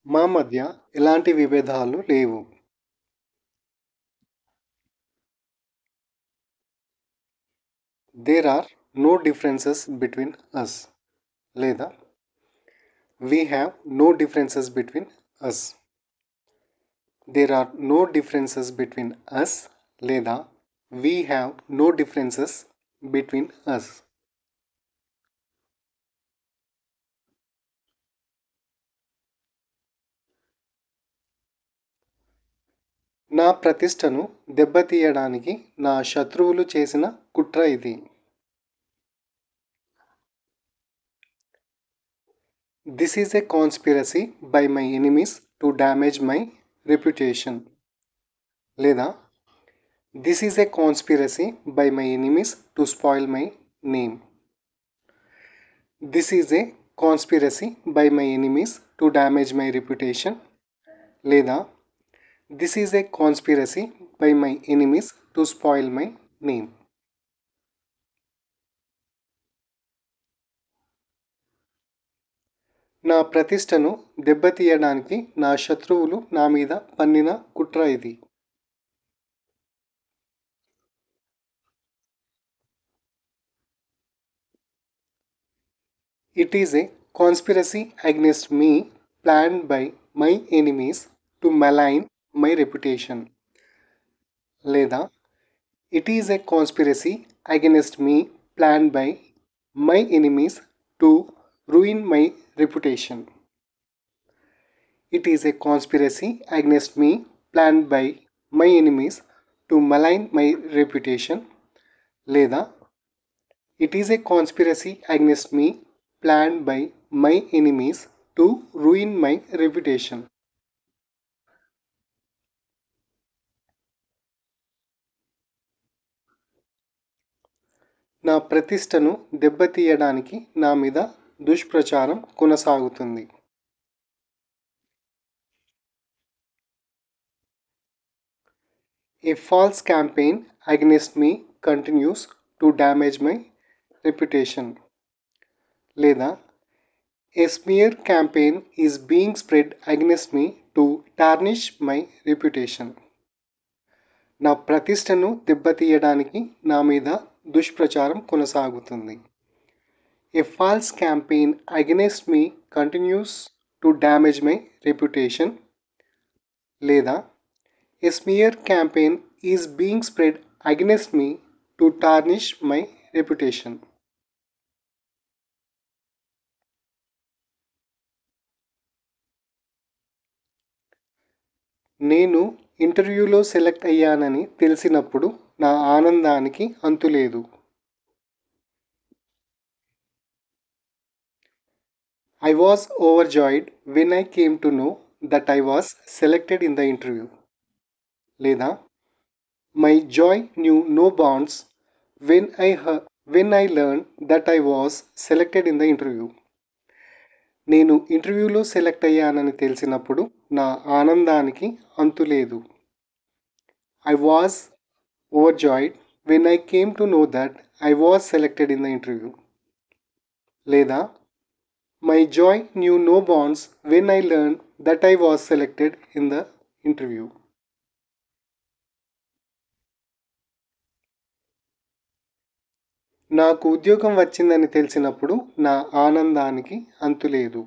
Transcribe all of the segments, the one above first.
మా మధ్య ఎలాంటి విభేదాలు లేవు. There are no differences between us లేదా we have no differences between us. There are no differences between us లేదా we have no differences between us. నా ప్రతిష్టను దెబ్బతీయడానికి నా శత్రువులు చేసిన కుట్ర ఇది. This is a conspiracy by my enemies to damage my reputation లేదా this is a conspiracy by my enemies to spoil my name. This is a conspiracy by my enemies to damage my reputation లేదా this is a conspiracy by my enemies to spoil my name. నా ప్రతిష్టను దెబ్బతీయడానికి నా శత్రువులు నా మీద పన్నిన కుట్ర ఇది. It is a conspiracy against me planned by my enemies to malign my reputation. లేదా it is a conspiracy against me planned by my enemies to ruin my reputation. It is a conspiracy against me planned by my enemies to malign my reputation. లేదా it is a conspiracy against me planned by my enemies to ruin my reputation. నా ప్రతిష్టను దెబ్బతీయడానికి నా మీద దుష్ప్రచారం కొనసాగుతుంది. A false campaign against me continues to damage my reputation. లేదా A smear campaign is being spread against me to tarnish my reputation. నా ప్రతిష్టను దెబ్బతీయడానికి నా మీద దుష్ప్రచారం కొనసాగుతుంది. A false campaign against me continues to damage my reputation. లేదా A smear campaign is being spread against me to tarnish my reputation. నేను ఇంటర్వ్యూలో సెలెక్ట్ అయ్యానని తెలిసినప్పుడు నా ఆనందానికి అంతులేదు. I was overjoyed when I came to know that I was selected in the interview. లేదా My joy knew no bounds when I learned that I was selected in the interview. నేను ఇంటర్వ్యూలో select అయ్యానని తెలిసినప్పుడు నా ఆనందానికి అంతులేదు. I was overjoyed when I came to know that I was selected in the interview. లేదా My joy knew no bounds when I learned that I was selected in the interview. నాకు ఉద్యోగం వచ్చిందని తెలిసినప్పుడు నా ఆనందానికి అంతులేదు.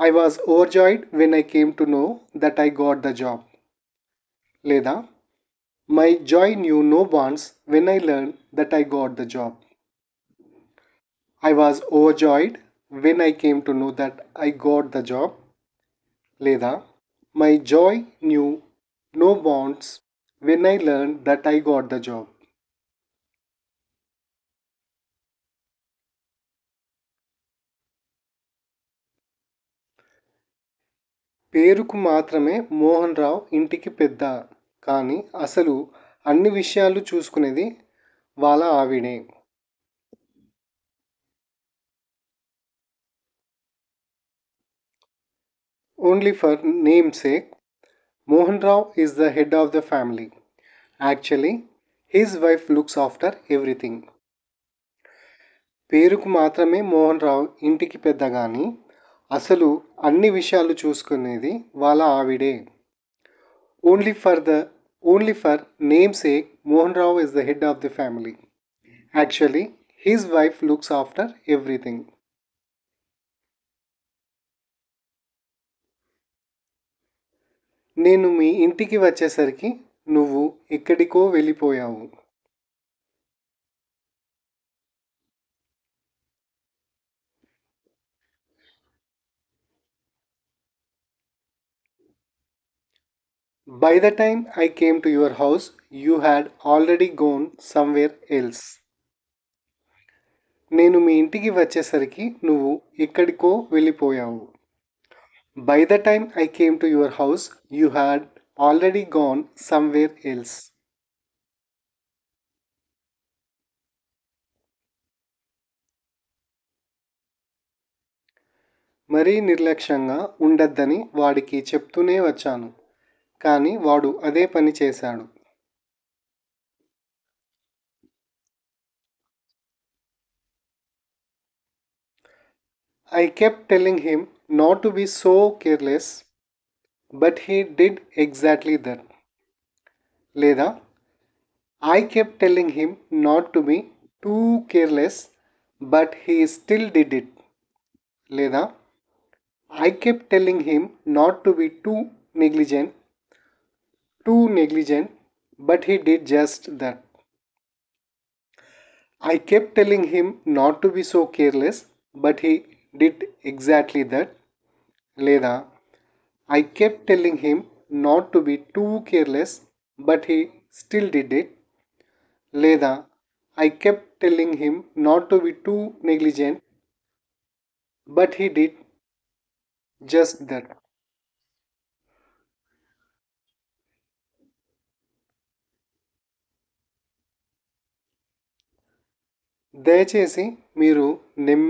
I was overjoyed when I came to know that I got the job. లేదా My joy knew no bounds when I learned that I got the job. I was overjoyed when I came to know that I got the job. లేదా My joy knew no bounds when I learned that I got the job. పేరుకు మాత్రమే మోహన్ రావు ఇంటికి పెద్ద, కానీ అసలు అన్ని విషయాలు చూసుకునేది వాళ్ళ ఆవిడే. Only for namesake, Mohan Rao is the head of the family. Actually, his wife looks after everything. పేరుకు మాత్రమే మోహన్ రావు ఇంటికి పెద్ద గాని అసలు అన్ని విషయాలు చూసుకునేది వాళ్ళ ఆవిడే. Only for the only for name sake Mohan Rao is the head of the family. Actually his wife looks after everything. నేను మీ ఇంటికి వచ్చేసరికి నువ్వు ఎక్కడికో వెళ్ళిపోయావు. By the time I came to your house, you had already gone somewhere else. నేను మీ ఇంటికి వచ్చేసరికి నువ్వు ఎక్కడికో వెళ్ళిపోయావు. By the time I came to your house, you had already gone somewhere else. మరీ నిర్లక్ష్యంగా ఉండద్దని వాడికి చెప్తూనే వచ్చాను, కానీ వాడు అదే పని చేశాడు. I kept telling him not to be so careless, but he did exactly that. లేదా I kept telling him not to be too careless, but he still did it. లేదా I kept telling him not to be too negligent, but he did just that. I kept telling him not to be so careless, but he did exactly that. లేదా I kept telling him not to be too careless, but he still did it. లేదా I kept telling him not to be too negligent, but he did just that. దయచేసి మీరు name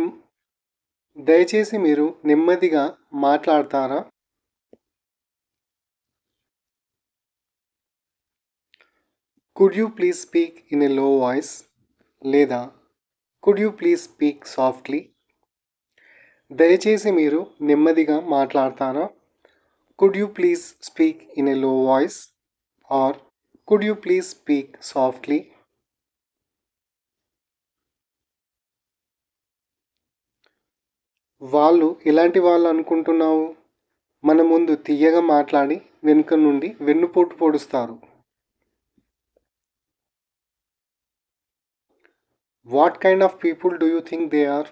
దయచేసి మీరు నెమ్మదిగా మాట్లాడతారా? Could you please speak in a low voice? లేదా Could you please speak softly? దయచేసి మీరు నెమ్మదిగా మాట్లాడతారా? Could you please speak in a low voice? Or could you please speak softly? వాళ్ళు ఎలాంటి వాళ్ళు అనుకుంటున్నావు? మన ముందు తీయగా మాట్లాడి వెనుక నుండి వెన్నుపోటు పొడుస్తారు. What kind of people do you think they are?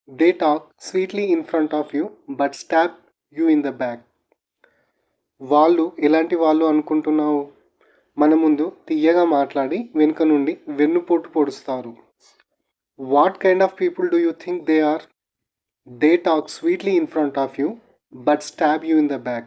They talk sweetly in front of you but stab you in the back. వాళ్ళు ఎలాంటి వాళ్ళు అనుకుంటున్నావు? మన ముందు తీయగా మాట్లాడి వెనుక నుండి వెన్నుపోటు పొడుస్తారు. What kind of people do you think they are? They talk sweetly in front of you but stab you in the back.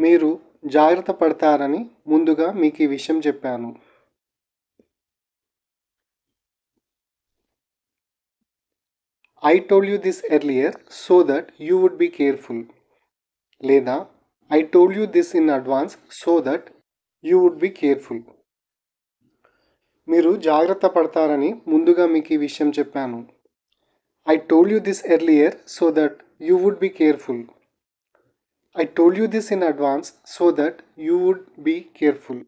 మీరు జాగ్రత్త పడతారని ముందుగా మీకు ఈ విషయం చెప్పాను. I told you this earlier so that you would be careful. లేదా I told you this in advance so that you would be careful. మీరు జాగ్రత్త పడతారని ముందుగా మీకు ఈ విషయం చెప్పాను. I told you this earlier so that you would be careful. I told you this in advance so that you would be careful.